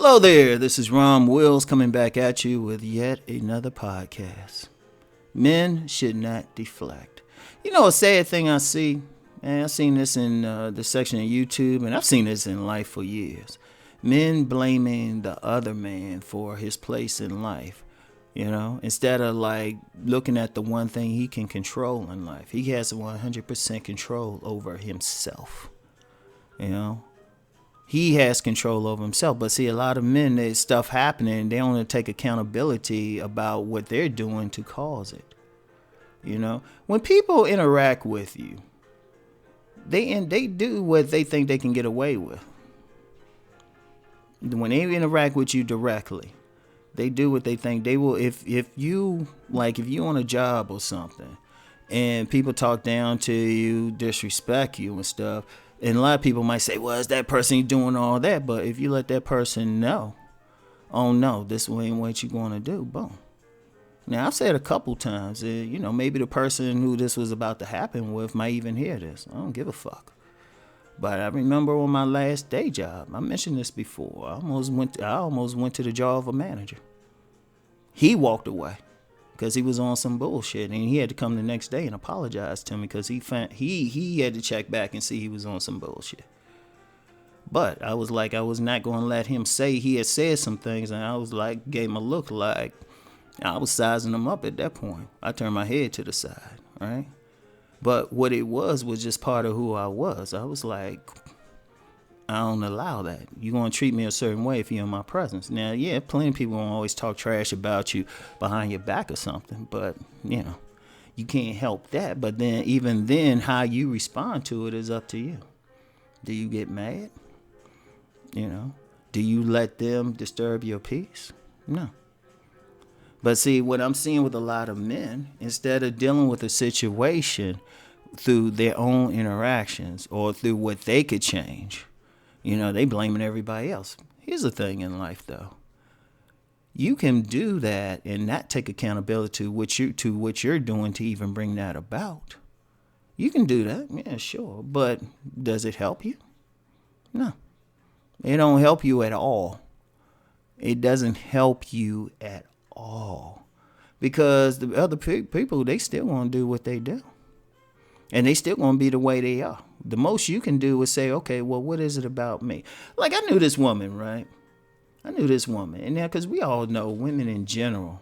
Hello there, this is Rom Wills coming back at you with yet another podcast. Men should not deflect. You know, a sad thing I see, and I've seen this in the section of YouTube, and I've seen this in life for years. Men blaming the other man for his place in life, you know, instead of like looking at the one thing he can control in life. He has 100% control over himself, you know. He has control over himself. But see, a lot of men, there's stuff happening, they don't take accountability about what they're doing to cause it. You know, when people interact with you, they do what they think they can get away with. When they interact with you directly, they do what they think they will. If you on a job or something and people talk down to you, disrespect you and stuff, and a lot of people might say, well, is that person doing all that? But if you let that person know, oh no, this ain't what you're going to do, boom. Now, I've said a couple times, you know, maybe the person who this was about to happen with might even hear this. I don't give a fuck. But I remember on my last day job, I mentioned this before, I almost went to the jaw of a manager. He walked away because he was on some bullshit, and he had to come the next day and apologize to me because he had to check back and see he was on some bullshit. But I was not going to let him say he had said some things, and I was like, gave him a look like I was sizing him up at that point. I turned my head to the side, right? But what it was just part of who I was. I was like, I don't allow that. You're going to treat me a certain way if you're in my presence. Now, yeah, plenty of people won't always talk trash about you behind your back or something, but, you know, you can't help that. But then, even then, how you respond to it is up to you. Do you get mad? You know, do you let them disturb your peace? No. But see, what I'm seeing with a lot of men, instead of dealing with a situation through their own interactions or through what they could change, you know, they blaming everybody else. Here's the thing in life, though. You can do that and not take accountability to what you're doing to even bring that about. You can do that, yeah, sure. But does it help you? No. It don't help you at all. It doesn't help you at all. Because the other people, they still want to do what they do. And they still going to be the way they are. The most you can do is say, okay, well, what is it about me? Like, I knew this woman, right? And now, because we all know women in general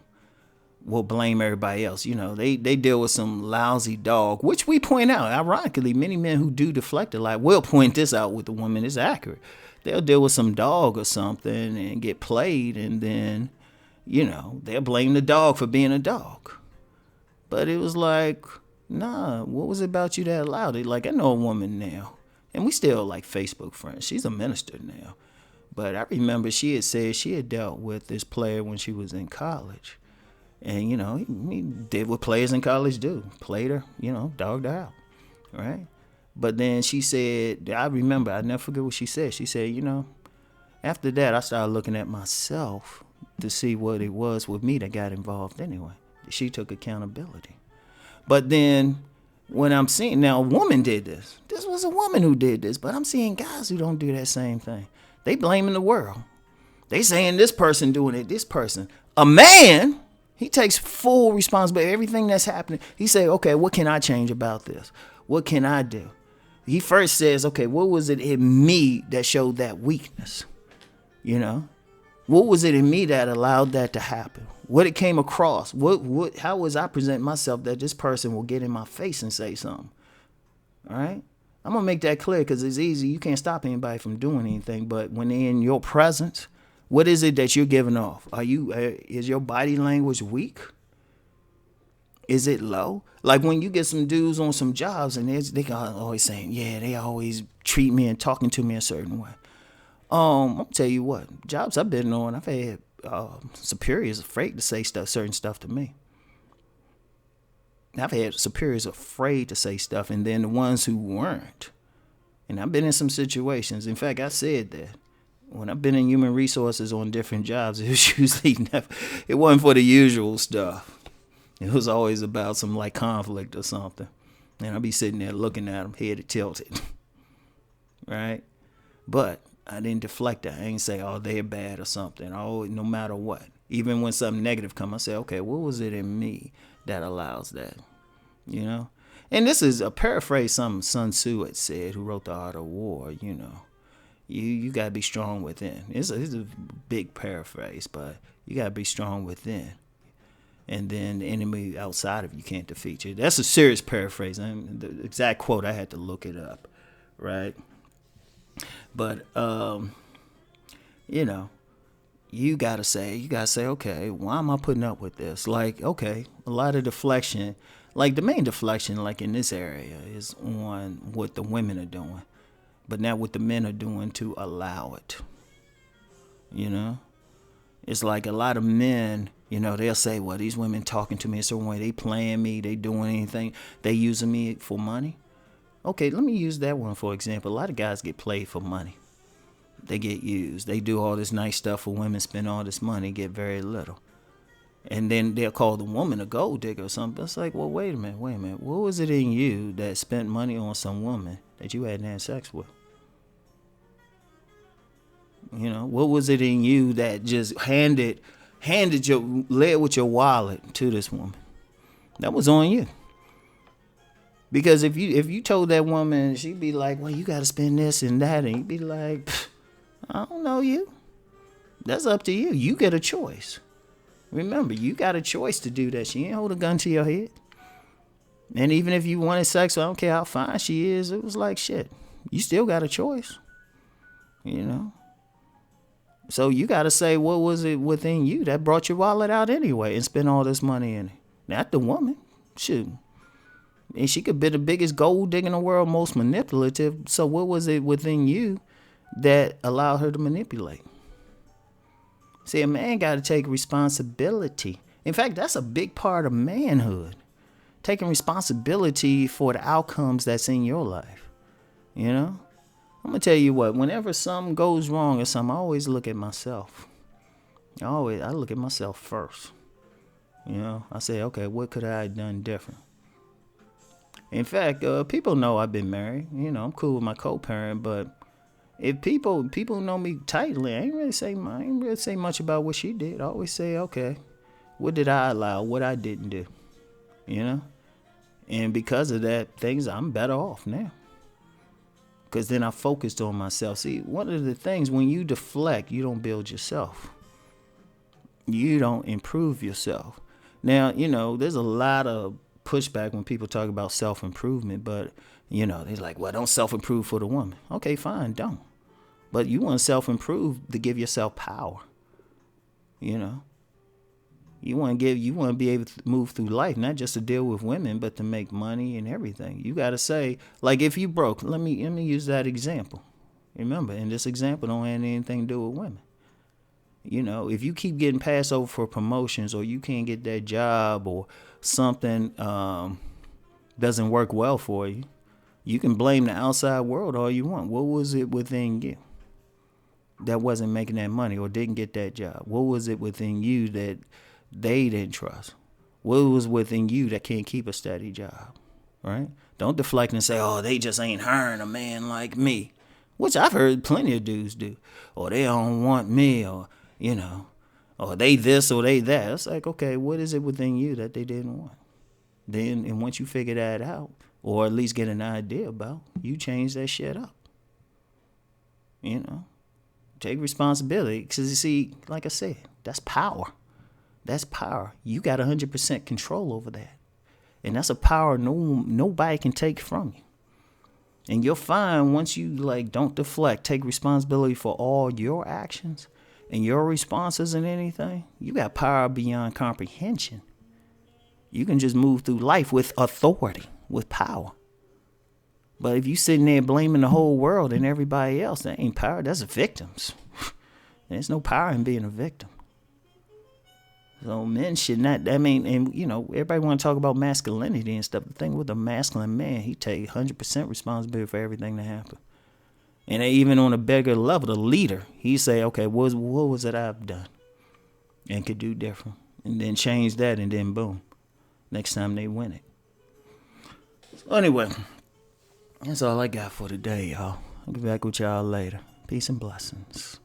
will blame everybody else. You know, they deal with some lousy dog, which we point out. Ironically, many men who do deflect a lot will point this out with the woman. It's accurate. They'll deal with some dog or something and get played, and then, you know, they'll blame the dog for being a dog. But it was like, nah, what was it about you that allowed it? Like, I know a woman now, and we still like Facebook friends. She's a minister now. But I remember she had said she had dealt with this player when she was in college. And, you know, he did what players in college do. Played her, you know, dogged her out, right? But then she said, I remember, I never forget what she said. She said, you know, after that, I started looking at myself to see what it was with me that got involved anyway. She took accountability. But then when I'm seeing, now a woman did this. This was a woman who did this, but I'm seeing guys who don't do that same thing. They blaming the world. They saying this person doing it, this person. A man, he takes full responsibility. Everything that's happening, he say, okay, what can I change about this? What can I do? He first says, okay, what was it in me that showed that weakness? You know? What was it in me that allowed that to happen? What it came across? How was I present myself that this person will get in my face and say something? All right? I'm going to make that clear because it's easy. You can't stop anybody from doing anything. But when they're in your presence, what is it that you're giving off? Is your body language weak? Is it low? Like when you get some dudes on some jobs and they always saying, yeah, they always treat me and talking to me a certain way. I'll tell you what, jobs I've been on, I've had superiors afraid to say certain stuff to me. I've had superiors afraid to say stuff, and then the ones who weren't. And I've been in some situations. In fact, I said that when I've been in human resources on different jobs, it was usually it wasn't for the usual stuff. It was always about some like conflict or something. And I'd be sitting there looking at them, head tilted. Right? But I didn't deflect that. I ain't say, oh, they're bad or something. Oh, no matter what. Even when something negative comes, I say, okay, what was it in me that allows that? You know? And this is a paraphrase something Sun Tzu had said, who wrote The Art of War, you know. You got to be strong within. It's a big paraphrase, but you got to be strong within. And then the enemy outside of you can't defeat you. That's a serious paraphrase. And the exact quote, I had to look it up, right? But, you know, you got to say, okay, why am I putting up with this? Like, okay, a lot of deflection, like the main deflection, like in this area, is on what the women are doing, but not what the men are doing to allow it. You know, it's like a lot of men, you know, they'll say, well, these women talking to me a certain way, they playing me, they doing anything, they using me for money. Okay, let me use that one for example. A lot of guys get played for money. They get used. They do all this nice stuff for women, spend all this money, get very little. And then they'll call the woman a gold digger or something. It's like, well, wait a minute. What was it in you that spent money on some woman that you hadn't had sex with? You know, what was it in you that just led with your wallet to this woman? That was on you. Because if you told that woman, she'd be like, well, you got to spend this and that. And you'd be like, I don't know you. That's up to you. You get a choice. Remember, you got a choice to do that. She ain't hold a gun to your head. And even if you wanted sex, I don't care how fine she is. It was like, shit, you still got a choice. You know? So you got to say, what was it within you that brought your wallet out anyway and spent all this money in it? Not the woman. Shoot. And she could be the biggest gold digger in the world, most manipulative. So what was it within you that allowed her to manipulate? See, a man got to take responsibility. In fact, that's a big part of manhood. Taking responsibility for the outcomes that's in your life. You know? I'm going to tell you what, whenever something goes wrong or something, I always look at myself. I look at myself first. You know? I say, okay, what could I have done different? In fact, people know I've been married. You know, I'm cool with my co-parent, but if people know me tightly, I ain't really say much about what she did. I always say, okay, what did I allow? What I didn't do? You know? And because of that, I'm better off now. Because then I focused on myself. See, one of the things, when you deflect, you don't build yourself. You don't improve yourself. Now, you know, there's a lot of pushback when people talk about self-improvement, but, you know, they're like, well, don't self-improve for the woman. Okay, fine, don't. But you want to self-improve to give yourself power. You know? You want to be able to move through life, not just to deal with women, but to make money and everything. You got to say, like, if you broke, let me use that example. Remember, in this example, don't have anything to do with women. You know, if you keep getting passed over for promotions, or you can't get that job, or something doesn't work well for you, you can blame the outside world all you want. What was it within you that wasn't making that money or didn't get that job? What was it within you that they didn't trust? What was within you that can't keep a steady job? Right? Don't deflect and say, oh, they just ain't hiring a man like me, which I've heard plenty of dudes do. Or they don't want me, or, you know, or they this or they that. It's like, okay, what is it within you that they didn't want? Then, and once you figure that out, or at least get an idea about, you change that shit up. You know, take responsibility. Because you see, like I said, that's power. That's power. You got 100% control over that. And that's a power nobody can take from you. And you'll find once you, like, don't deflect, take responsibility for all your actions and your responses and anything, you got power beyond comprehension. You can just move through life with authority, with power. But if you sitting there blaming the whole world and everybody else, that ain't power. That's victims. There's no power in being a victim. So men should not, I mean, and, you know, everybody want to talk about masculinity and stuff. The thing with a masculine man, he take 100% responsibility for everything that happened. And even on a bigger level, the leader, he say, okay, what was it I've done and could do different? And then change that, and then boom, next time they win it. So anyway, that's all I got for today, y'all. I'll get back with y'all later. Peace and blessings.